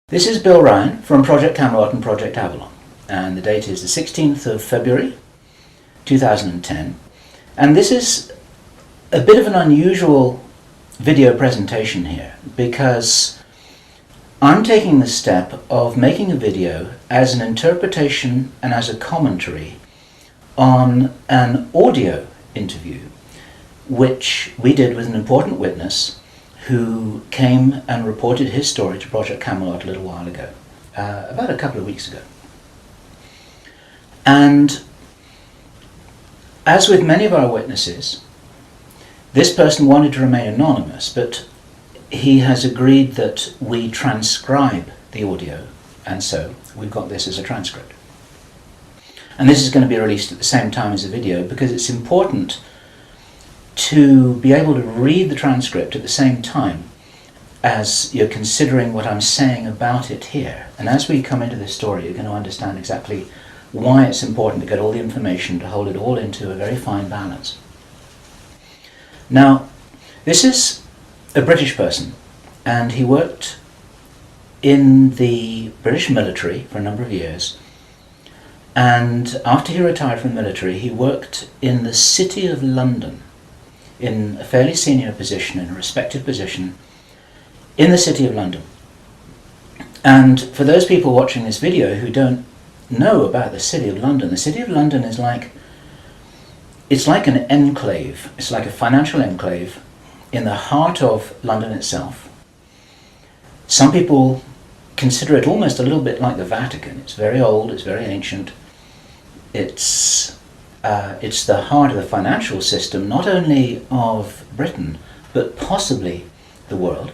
This is Bill Ryan from Project Camelot and Project Avalon, and the date is the 16th of February 2010, and this is a bit of an unusual video presentation here because I'm taking the step of making a video as an interpretation and as a commentary on an audio interview which we did with an important witness who came and reported his story to Project Camelot a little while ago, about a couple of weeks ago. And as with many of our witnesses, this person wanted to remain anonymous, but he has agreed that we transcribe the audio, and so we've got this as a transcript. And this is going to be released at the same time as the video because it's important to be able to read the transcript at the same time as you're considering what I'm saying about it here. And as we come into this story, you're going to understand exactly why it's important to get all the information, to hold it all into a very fine balance. Now, this is a British person, and he worked in the British military for a number of years. And after he retired from the military, he worked in the City of London, in a fairly senior position, in a respected position in the City of London. And for those people watching this video who don't know about the City of London, the City of London is it's like an enclave. It's like a financial enclave in the heart of London itself. Some people consider it almost a little bit like the Vatican. It's very old, it's very ancient. It's the heart of the financial system, not only of Britain, but possibly the world.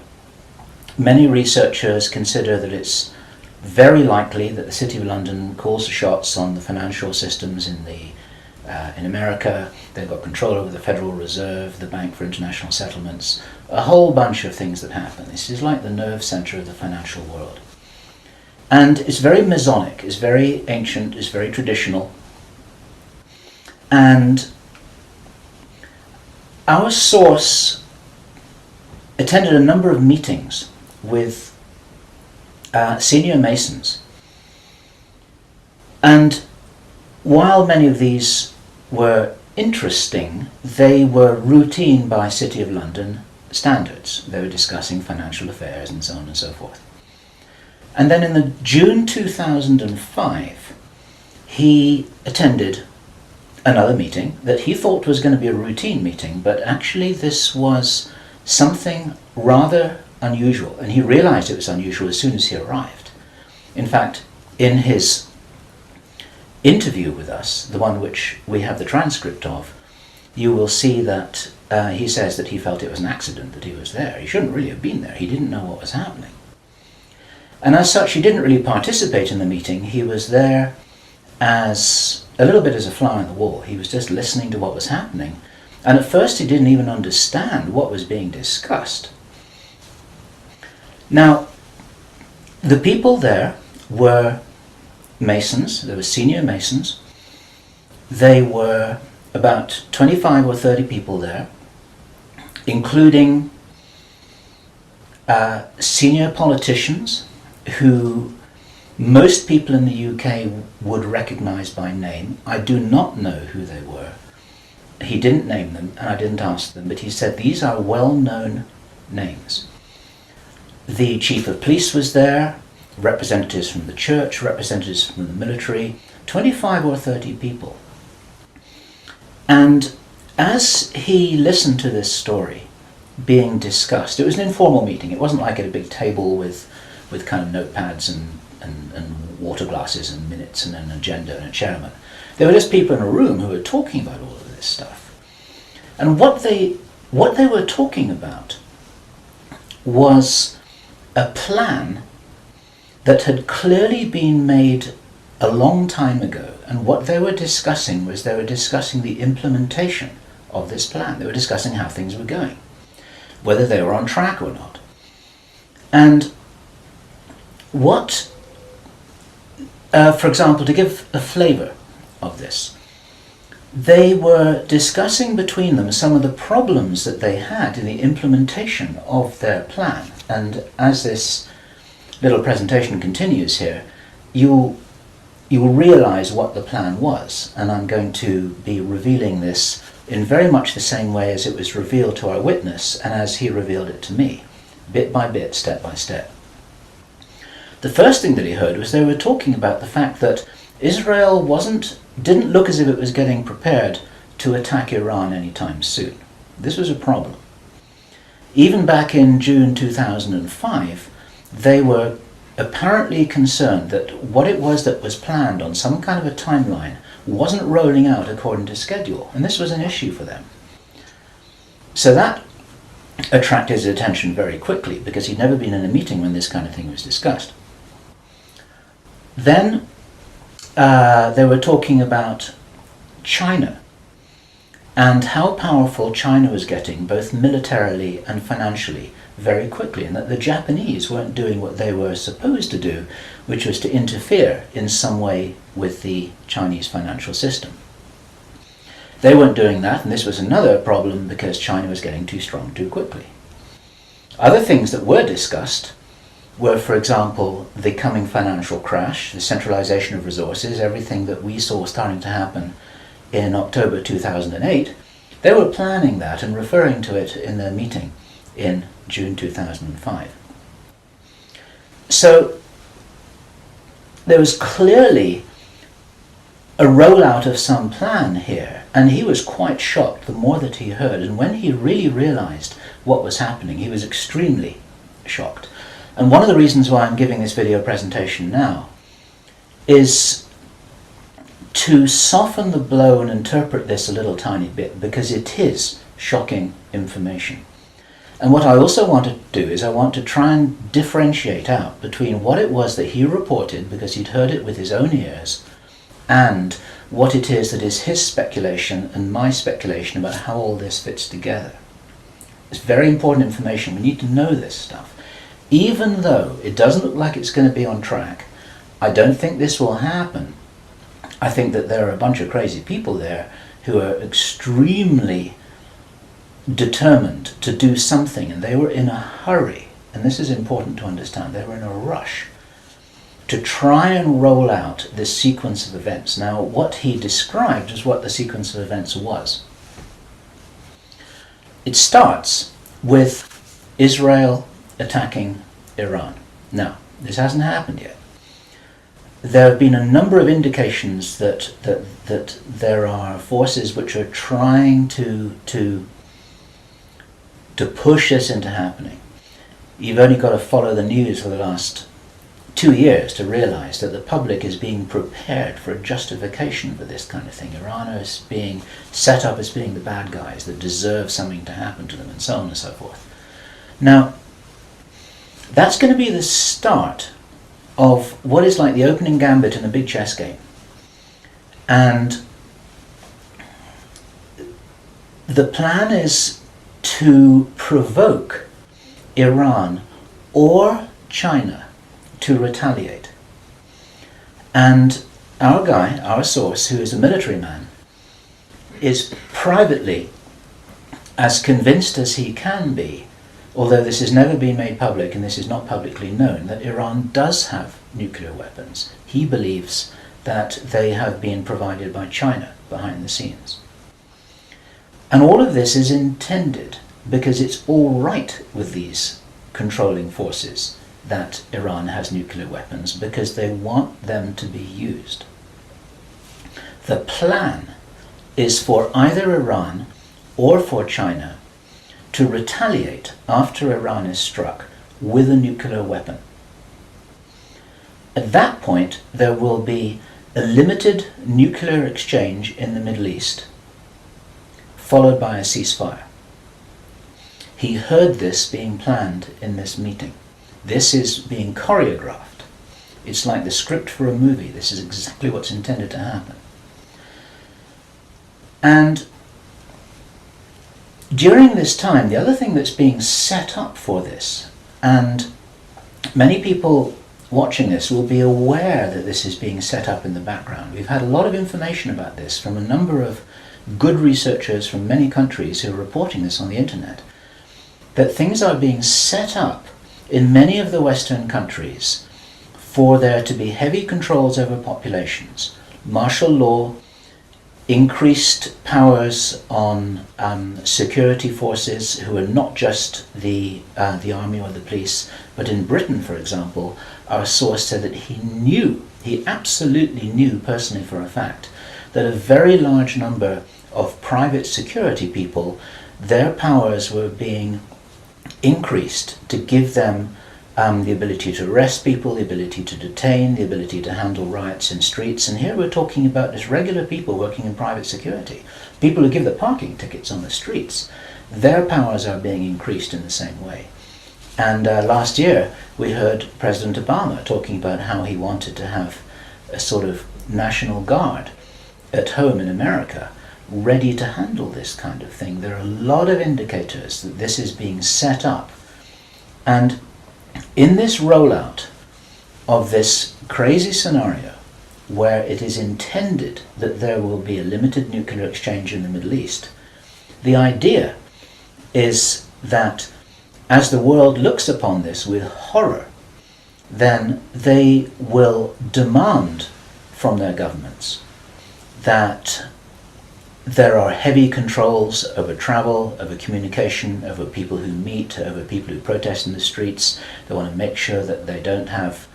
Many researchers consider that it's very likely that the City of London calls the shots on the financial systems in America. They've got control over the Federal Reserve, the Bank for International Settlements, a whole bunch of things that happen. This is like the nerve center of the financial world. And it's very Masonic, it's very ancient, it's very traditional. And our source attended a number of meetings with senior Masons. And while many of these were interesting, they were routine by City of London standards. They were discussing financial affairs and so on and so forth. And then in the June 2005, he attended another meeting that he thought was going to be a routine meeting, but actually this was something rather unusual, and he realized it was unusual as soon as he arrived. In fact, in his interview with us, the one which we have the transcript of, you will see that he says that he felt it was an accident that he was there. He shouldn't really have been there. He didn't know what was happening. And as such, he didn't really participate in the meeting. He was there as a little bit as a fly on the wall. He was just listening to what was happening. And at first he didn't even understand what was being discussed. Now, the people there were Masons. There were senior Masons. They were about 25 or 30 people there, including senior politicians who most people in the UK would recognize by name. I do not know who they were. He didn't name them, and I didn't ask them, but he said these are well-known names. The chief of police was there, representatives from the church, representatives from the military, 25 or 30 people. And as he listened to this story being discussed, it was an informal meeting. It wasn't like at a big table with kind of notepads and water glasses and minutes and an agenda and a chairman. There were just people in a room who were talking about all of this stuff. And what they were talking about was a plan that had clearly been made a long time ago. And what they were discussing was they were discussing the implementation of this plan. They were discussing how things were going, whether they were on track or not. And what for example, to give a flavour of this, they were discussing between them some of the problems that they had in the implementation of their plan. And as this little presentation continues here, you will realize what the plan was, and I'm going to be revealing this in very much the same way as it was revealed to our witness and as he revealed it to me, bit by bit, step by step. The first thing that he heard was they were talking about the fact that Israel didn't look as if it was getting prepared to attack Iran anytime soon. This was a problem. Even back in June 2005, they were apparently concerned that what it was that was planned on some kind of a timeline wasn't rolling out according to schedule, and this was an issue for them. So that attracted his attention very quickly, because he'd never been in a meeting when this kind of thing was discussed. Then they were talking about China and how powerful China was getting, both militarily and financially, very quickly, and that the Japanese weren't doing what they were supposed to do, which was to interfere in some way with the Chinese financial system. They weren't doing that, and this was another problem because China was getting too strong too quickly. Other things that were discussed were, for example, the coming financial crash, the centralization of resources, everything that we saw starting to happen in October 2008. They were planning that and referring to it in their meeting in June 2005. So there was clearly a rollout of some plan here, and he was quite shocked the more that he heard, and when he really realized what was happening, he was extremely shocked. And one of the reasons why I'm giving this video presentation now is to soften the blow and interpret this a little tiny bit, because it is shocking information. And what I also want to do is I want to try and differentiate out between what it was that he reported, because he'd heard it with his own ears, and what it is that is his speculation and my speculation about how all this fits together. It's very important information. We need to know this stuff. Even though it doesn't look like it's going to be on track, I don't think this will happen. I think that there are a bunch of crazy people there who are extremely determined to do something, and they were in a hurry, and this is important to understand. They were in a rush to try and roll out this sequence of events. Now, what he described is what the sequence of events was. It starts with Israel attacking Iran. Now, this hasn't happened yet. There have been a number of indications that there are forces which are trying to push this into happening. You've only got to follow the news for the last 2 years to realize that the public is being prepared for a justification for this kind of thing. Iran is being set up as being the bad guys that deserve something to happen to them, and so on and so forth. Now, that's going to be the start of what is like the opening gambit in a big chess game. And the plan is to provoke Iran or China to retaliate. And our guy, our source, who is a military man, is privately as convinced as he can be, although this has never been made public and this is not publicly known, that Iran does have nuclear weapons. He believes that they have been provided by China behind the scenes. And all of this is intended because it's all right with these controlling forces that Iran has nuclear weapons, because they want them to be used. The plan is for either Iran or for China to retaliate after Iran is struck with a nuclear weapon. At that point, there will be a limited nuclear exchange in the Middle East, followed by a ceasefire. He heard this being planned in this meeting. This is being choreographed. It's like the script for a movie. This is exactly what's intended to happen. And during this time, the other thing that's being set up for this, and many people watching this will be aware that this is being set up in the background. We've had a lot of information about this from a number of good researchers from many countries who are reporting this on the internet, that things are being set up in many of the Western countries, for there to be heavy controls over populations, martial law, increased powers on security forces who are not just the army or the police, but in Britain, for example, our source said that he absolutely knew personally for a fact, that a very large number of private security people, their powers were being increased to give them the ability to arrest people, the ability to detain, the ability to handle riots in streets. And here we're talking about just regular people working in private security, people who give the parking tickets on the streets. Their powers are being increased in the same way. And last year we heard President Obama talking about how he wanted to have a sort of national guard at home in America, ready to handle this kind of thing. There are a lot of indicators that this is being set up. And in this rollout of this crazy scenario, where it is intended that there will be a limited nuclear exchange in the Middle East, the idea is that as the world looks upon this with horror, then they will demand from their governments that there are heavy controls over travel, over communication, over people who meet, over people who protest in the streets. They want to make sure that they don't have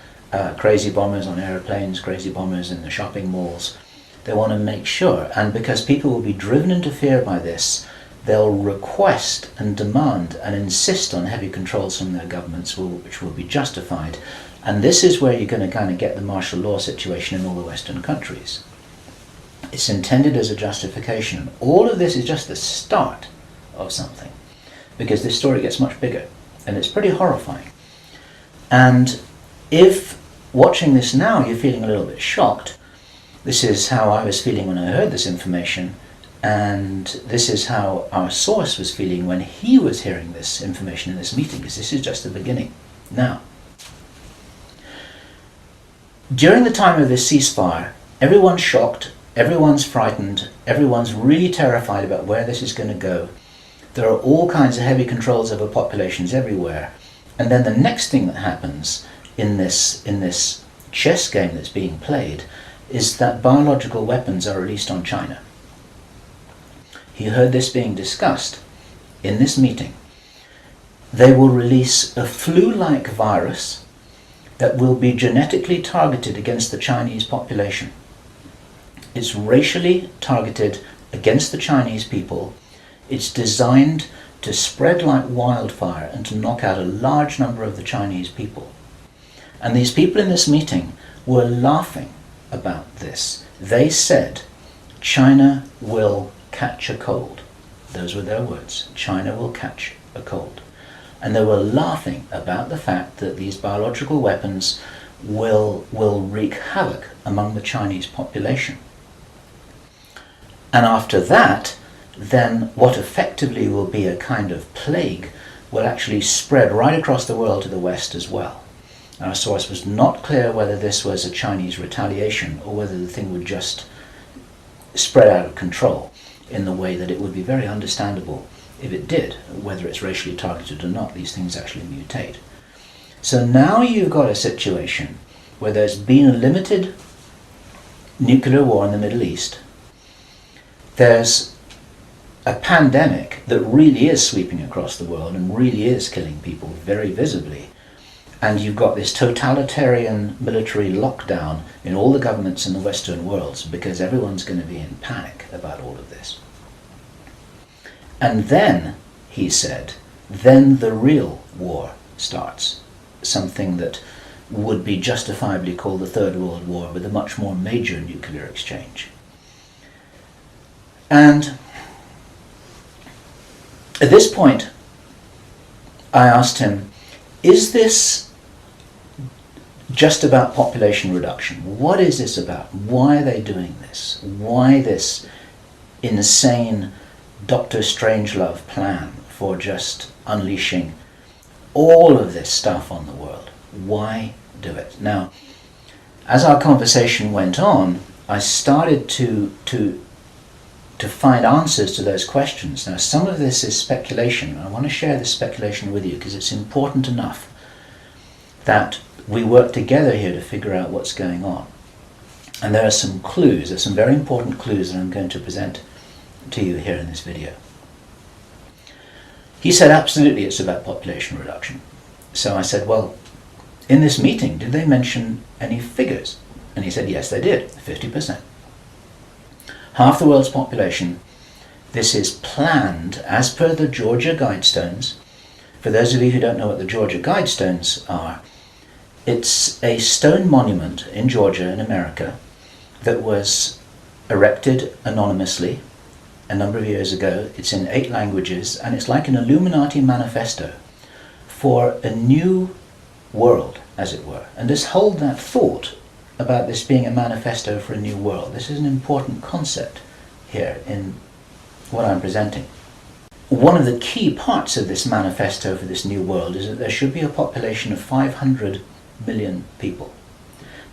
crazy bombers on aeroplanes, crazy bombers in the shopping malls. They want to make sure, and because people will be driven into fear by this, they'll request and demand and insist on heavy controls from their governments, which will be justified. And this is where you're going to kind of get the martial law situation in all the Western countries. It's intended as a justification. All of this is just the start of something, because this story gets much bigger, and it's pretty horrifying. And if watching this now you're feeling a little bit shocked, this is how I was feeling when I heard this information, and this is how our source was feeling when he was hearing this information in this meeting, because this is just the beginning. Now, during the time of this ceasefire, everyone's shocked, everyone's frightened, everyone's really terrified about where this is going to go. There are all kinds of heavy controls over populations everywhere. And then the next thing that happens in this chess game that's being played is that biological weapons are released on China. He heard this being discussed in this meeting. They will release a flu-like virus that will be genetically targeted against the Chinese population. It's racially targeted against the Chinese people. It's designed to spread like wildfire and to knock out a large number of the Chinese people. And these people in this meeting were laughing about this. They said, China will catch a cold. Those were their words. China will catch a cold. And they were laughing about the fact that these biological weapons will wreak havoc among the Chinese population. And after that, then what effectively will be a kind of plague will actually spread right across the world to the West as well. Our source was not clear whether this was a Chinese retaliation or whether the thing would just spread out of control in the way that it would be very understandable if it did, whether it's racially targeted or not. These things actually mutate. So now you've got a situation where there's been a limited nuclear war in the Middle East. There's a pandemic that really is sweeping across the world and really is killing people very visibly. And you've got this totalitarian military lockdown in all the governments in the Western worlds because everyone's going to be in panic about all of this. And then, he said, then the real war starts. Something that would be justifiably called the Third World War, with a much more major nuclear exchange. And at this point, I asked him, is this just about population reduction? What is this about? Why are they doing this? Why this insane Dr. Strangelove plan for just unleashing all of this stuff on the world? Why do it? Now, as our conversation went on, I started to find answers to those questions. Now, some of this is speculation. I want to share this speculation with you because it's important enough that we work together here to figure out what's going on. And there are some clues, there's some very important clues that I'm going to present to you here in this video. He said absolutely it's about population reduction. So I said, well, in this meeting, did they mention any figures? And he said, yes, they did, 50%. Half the world's population. This is planned as per the Georgia Guidestones. For those of you who don't know what the Georgia Guidestones are, it's a stone monument in Georgia in America that was erected anonymously a number of years ago. It's in 8 languages, and it's like an Illuminati manifesto for a new world, as it were. And just hold that thought about this being a manifesto for a new world. This is an important concept here in what I'm presenting. One of the key parts of this manifesto for this new world is that there should be a population of 500 million people.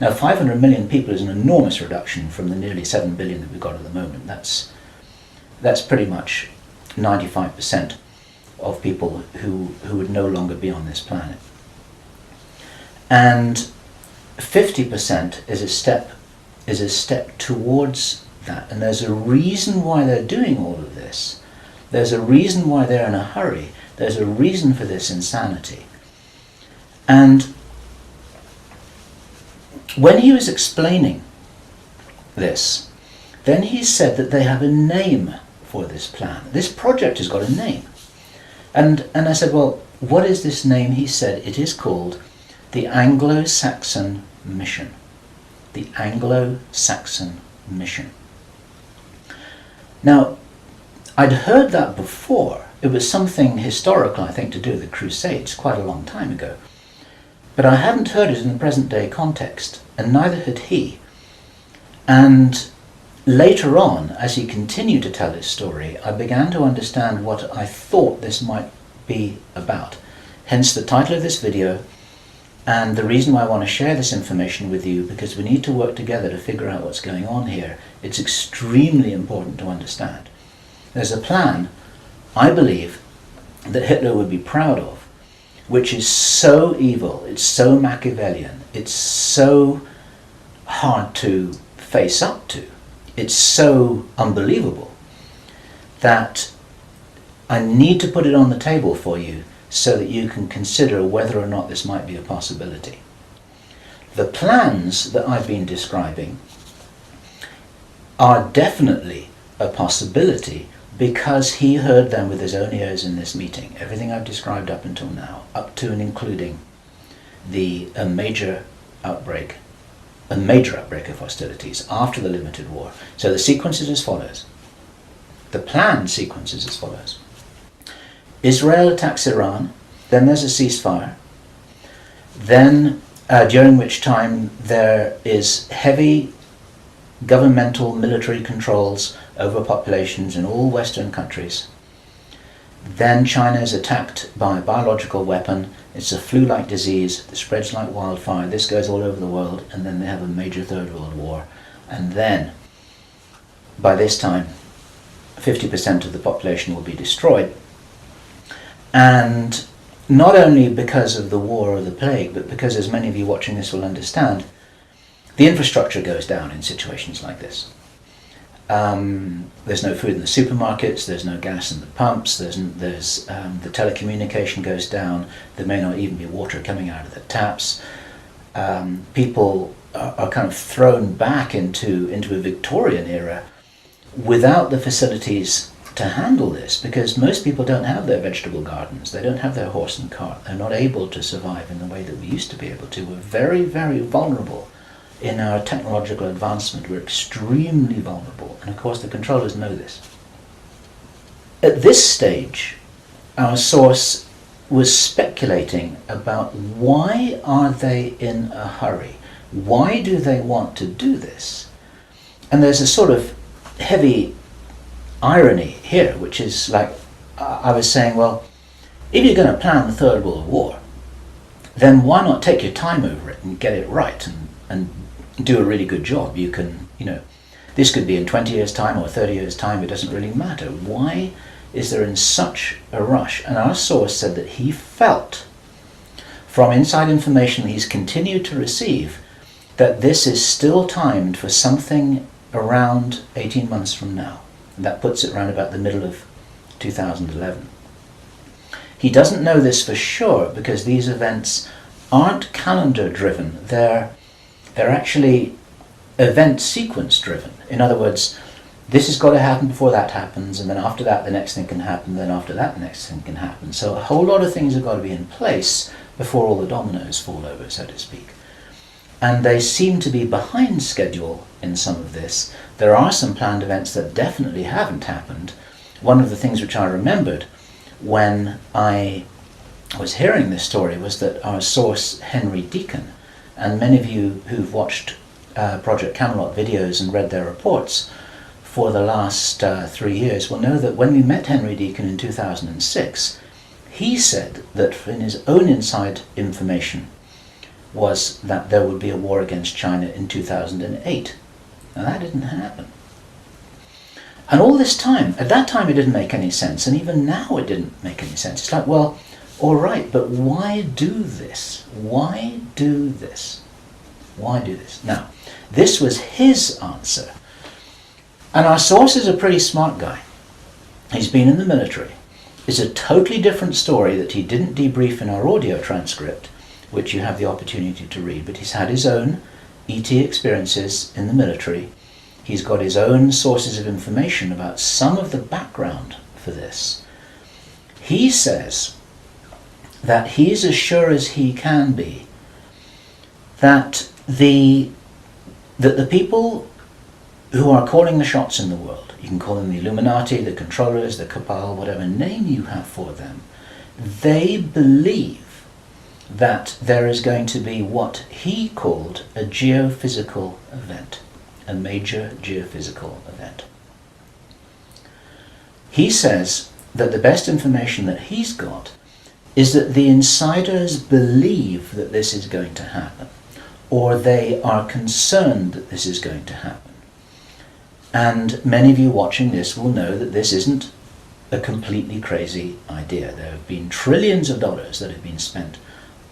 Now, 500 million people is an enormous reduction from the nearly 7 billion that we've got at the moment. That's pretty much 95% of people who would no longer be on this planet. And 50% is a step towards that. And there's a reason why they're doing all of this. There's a reason why they're in a hurry. There's a reason for this insanity. And when he was explaining this, then he said that they have a name for this plan. This project has got a name. And I said, well, what is this name? He said, it is called the Anglo-Saxon Mission. The Anglo-Saxon Mission. Now, I'd heard that before. It was something historical, I think, to do with the Crusades quite a long time ago. But I hadn't heard it in the present day context, and neither had he. And later on, as he continued to tell his story, I began to understand what I thought this might be about. Hence the title of this video, and the reason why I want to share this information with you, because we need to work together to figure out what's going on here. It's extremely important to understand. There's a plan, I believe, that Hitler would be proud of, which is so evil, it's so Machiavellian, it's so hard to face up to, it's so unbelievable, that I need to put it on the table for you so that you can consider whether or not this might be a possibility. The plans that I've been describing are definitely a possibility because he heard them with his own ears in this meeting. Everything I've described up until now, up to and including a major outbreak of hostilities after the limited war. So the sequence is as follows. The planned sequence is as follows. Israel attacks Iran, then there's a ceasefire, then during which time there is heavy governmental military controls over populations in all Western countries. Then China is attacked by a biological weapon. It's a flu-like disease that spreads like wildfire. This goes all over the world, and then they have a major Third World War. And then, by this time, 50% of the population will be destroyed. And not only because of the war or the plague, but because, as many of you watching this will understand, the infrastructure goes down in situations like this. There's no food in the supermarkets, there's no gas in the pumps, the telecommunication goes down, there may not even be water coming out of the taps. People are kind of thrown back into a Victorian era without the facilities to handle this, because most people don't have their vegetable gardens, they don't have their horse and cart, they're not able to survive in the way that we used to be able to. We're very, very vulnerable in our technological advancement. We're extremely vulnerable, and of course the controllers know this. At this stage, our source was speculating about why are they in a hurry? Why do they want to do this? And there's a sort of heavy irony here, which is like, I was saying, well, if you're going to plan the Third World War, then why not take your time over it and get it right and do a really good job? You can, this could be in 20 years' time or 30 years' time, it doesn't really matter. Why is there in such a rush? And our source said that he felt from inside information that he's continued to receive, that this is still timed for something around 18 months from now. And that puts it around about the middle of 2011. He doesn't know this for sure because these events aren't calendar driven. They're actually event sequence driven. In other words, this has got to happen before that happens, and then after that the next thing can happen, then after that the next thing can happen. So a whole lot of things have got to be in place before all the dominoes fall over, so to speak. And they seem to be behind schedule in some of this. There are some planned events that definitely haven't happened. One of the things which I remembered when I was hearing this story was that our source, Henry Deacon, and many of you who've watched Project Camelot videos and read their reports for the last 3 years will know that when we met Henry Deacon in 2006, he said that in his own inside information was that there would be a war against China in 2008. Now that didn't happen. And all this time, at that time it didn't make any sense, and even now it didn't make any sense. It's like, well, all right, but why do this? Why do this? Why do this? Now, this was his answer. And our source is a pretty smart guy. He's been in the military. It's a totally different story that he didn't debrief in our audio transcript, which you have the opportunity to read, but he's had his own ET experiences in the military. He's got his own sources of information about some of the background for this. He says that he's as sure as he can be that the people who are calling the shots in the world, you can call them the Illuminati, the controllers, the cabal, whatever name you have for them, they believe that there is going to be what he called a geophysical event, a major geophysical event. He says that the best information that he's got is that the insiders believe that this is going to happen, or they are concerned that this is going to happen. And many of you watching this will know that this isn't a completely crazy idea. There have been trillions of dollars that have been spent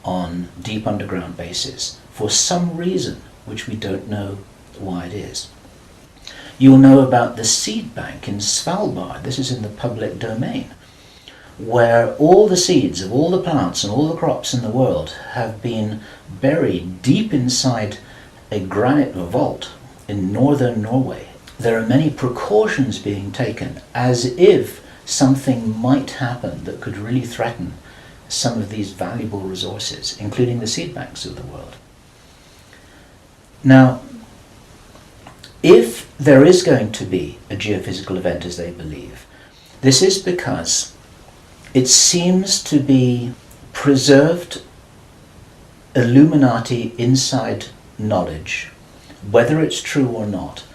on deep underground bases for some reason which we don't know why it is. You'll know about the seed bank in Svalbard. This is in the public domain, where all the seeds of all the plants and all the crops in the world have been buried deep inside a granite vault in northern Norway. There are many precautions being taken as if something might happen that could really threaten some of these valuable resources, including the seed banks of the world. Now, if there is going to be a geophysical event as they believe, this is because it seems to be preserved Illuminati inside knowledge, whether it's true or not,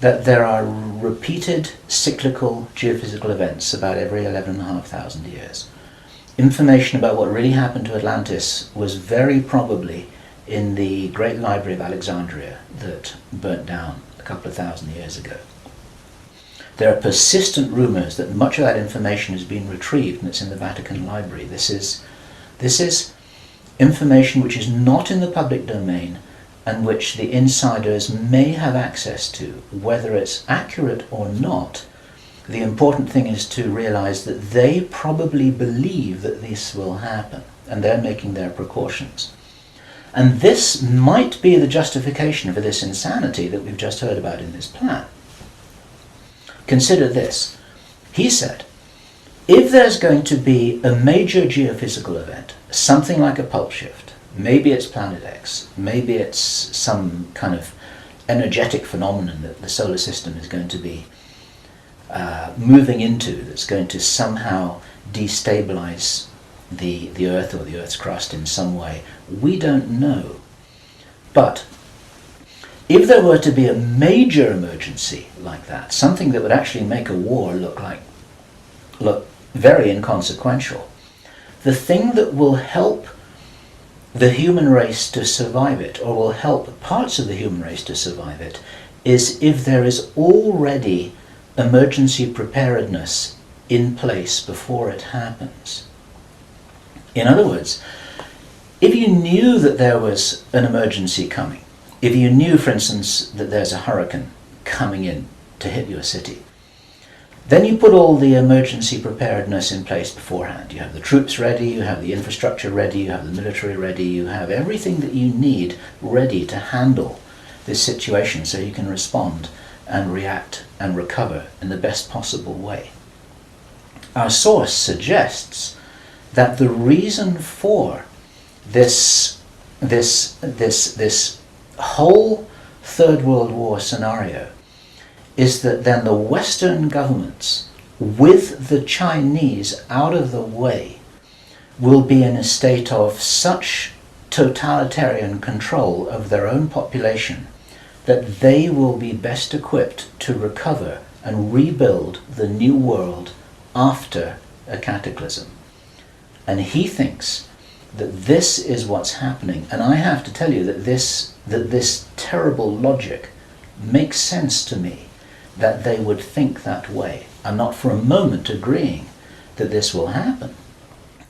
that there are repeated cyclical geophysical events about every 11,500 years. Information about what really happened to Atlantis was very probably in the Great Library of Alexandria that burnt down a couple of thousand years ago. There are persistent rumors that much of that information has been retrieved and it's in the Vatican Library. This is information which is not in the public domain and which the insiders may have access to. Whether it's accurate or not, the important thing is to realize that they probably believe that this will happen and they're making their precautions. And this might be the justification for this insanity that we've just heard about in this plan. Consider this. He said, if there's going to be a major geophysical event, something like a pulse shift, maybe it's Planet X, maybe it's some kind of energetic phenomenon that the solar system is going to be moving into, that's going to somehow destabilize the Earth or the Earth's crust in some way. We don't know. But if there were to be a major emergency like that, something that would actually make a war look very inconsequential, the thing that will help the human race to survive it, or will help parts of the human race to survive it, is if there is already emergency preparedness in place before it happens. In other words, If you knew that there was an emergency coming, if you knew, for instance, that there's a hurricane coming in to hit your city, then you put all the emergency preparedness in place beforehand. You have the troops ready, you have the infrastructure ready, you have the military ready, you have everything that you need ready to handle this situation so you can respond and react and recover in the best possible way. Our source suggests that the reason for this whole Third World War scenario is that then the Western governments, with the Chinese out of the way, will be in a state of such totalitarian control of their own population that they will be best equipped to recover and rebuild the new world after a cataclysm. And he thinks that this is what's happening. And I have to tell you that this terrible logic makes sense to me, that they would think that way. I'm not for a moment agreeing that this will happen.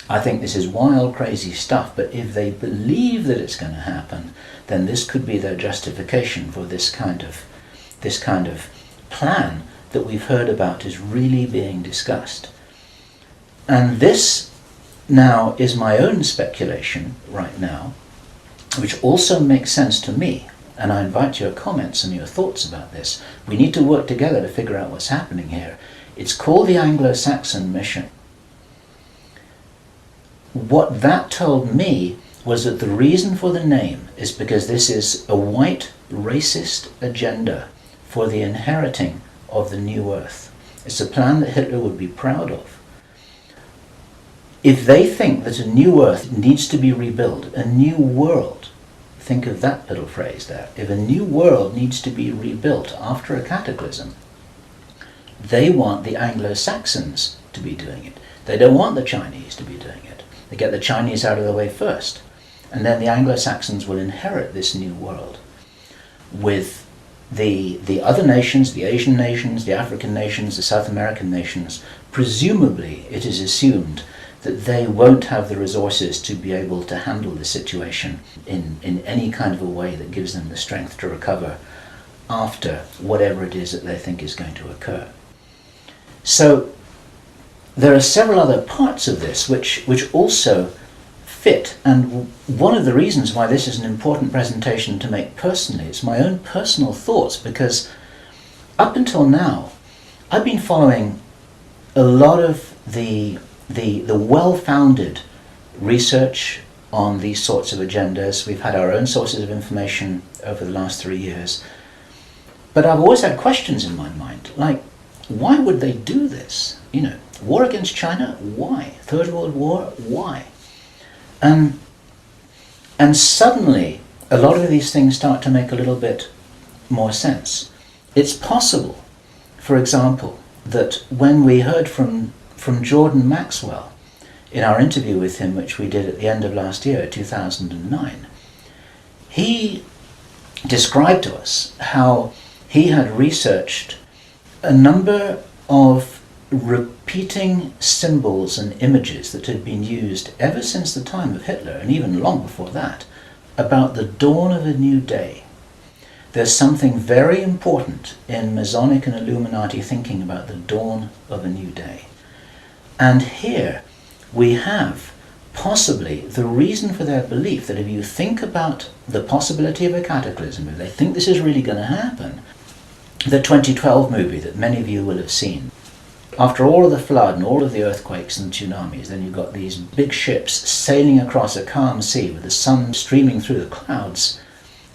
I think this is wild, crazy stuff, but if they believe that it's going to happen, then this could be their justification for this kind of plan that we've heard about is really being discussed. And this now is my own speculation right now, which also makes sense to me, and I invite your comments and your thoughts about this. We need to work together to figure out what's happening here. It's called the Anglo-Saxon Mission. What that told me was that the reason for the name is because this is a white racist agenda for the inheriting of the new earth. It's a plan that Hitler would be proud of. If they think that a new earth needs to be rebuilt, a new world, think of that little phrase there, if a new world needs to be rebuilt after a cataclysm, they want the Anglo-Saxons to be doing it. They don't want the Chinese to be doing it. They get the Chinese out of the way first, and then the Anglo-Saxons will inherit this new world with the other nations, the Asian nations, the African nations, the South American nations. Presumably, it is assumed that they won't have the resources to be able to handle the situation in any kind of a way that gives them the strength to recover after whatever it is that they think is going to occur. So there are several other parts of this which also fit, and one of the reasons why this is an important presentation to make personally is my own personal thoughts, because up until now I've been following a lot of the well-founded research on these sorts of agendas. We've had our own sources of information over the last 3 years. But I've always had questions in my mind, like, why would they do this? You know, war against China, why? Third World War, why? And suddenly, a lot of these things start to make a little bit more sense. It's possible, for example, that when we heard from Jordan Maxwell in our interview with him, which we did at the end of last year, 2009, he described to us how he had researched a number of repeating symbols and images that had been used ever since the time of Hitler, and even long before that, about the dawn of a new day. There's something very important in Masonic and Illuminati thinking about the dawn of a new day. And here we have possibly the reason for their belief that if you think about the possibility of a cataclysm, if they think this is really going to happen, the 2012 movie that many of you will have seen, after all of the flood and all of the earthquakes and tsunamis, then you've got these big ships sailing across a calm sea with the sun streaming through the clouds,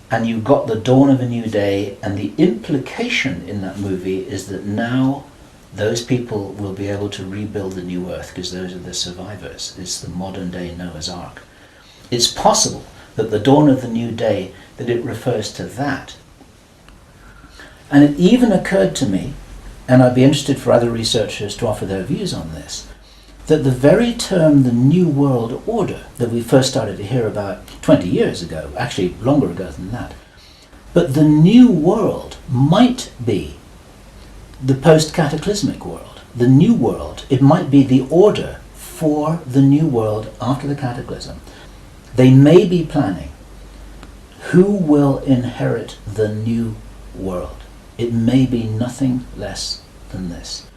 and you've got the dawn of a new day, and the implication in that movie is that now those people will be able to rebuild the new earth because those are the survivors. It's the modern day Noah's Ark. It's possible that the dawn of the new day, that it refers to that. And it even occurred to me, and I'd be interested for other researchers to offer their views on this, that the very term the New World Order that we first started to hear about 20 years ago, actually longer ago than that, but the New World might be the post-cataclysmic world, the New World. It might be the order for the New World after the cataclysm. They may be planning who will inherit the new world. It may be nothing less than this.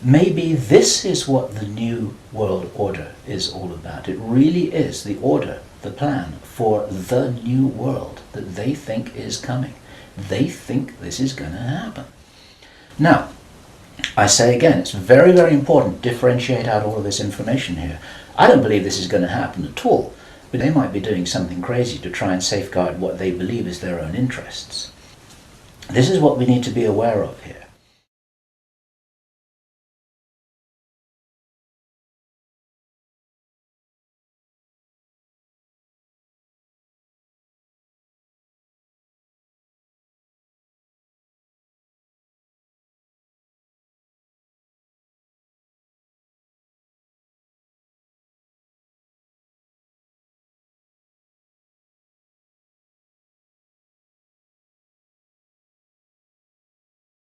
Maybe this is what the new world order is all about. It really is the order, the plan for the new world that they think is coming. They think this is going to happen. Now, I say again, it's very, very important to differentiate out all of this information here. I don't believe this is going to happen at all, but they might be doing something crazy to try and safeguard what they believe is their own interests. This is what we need to be aware of here.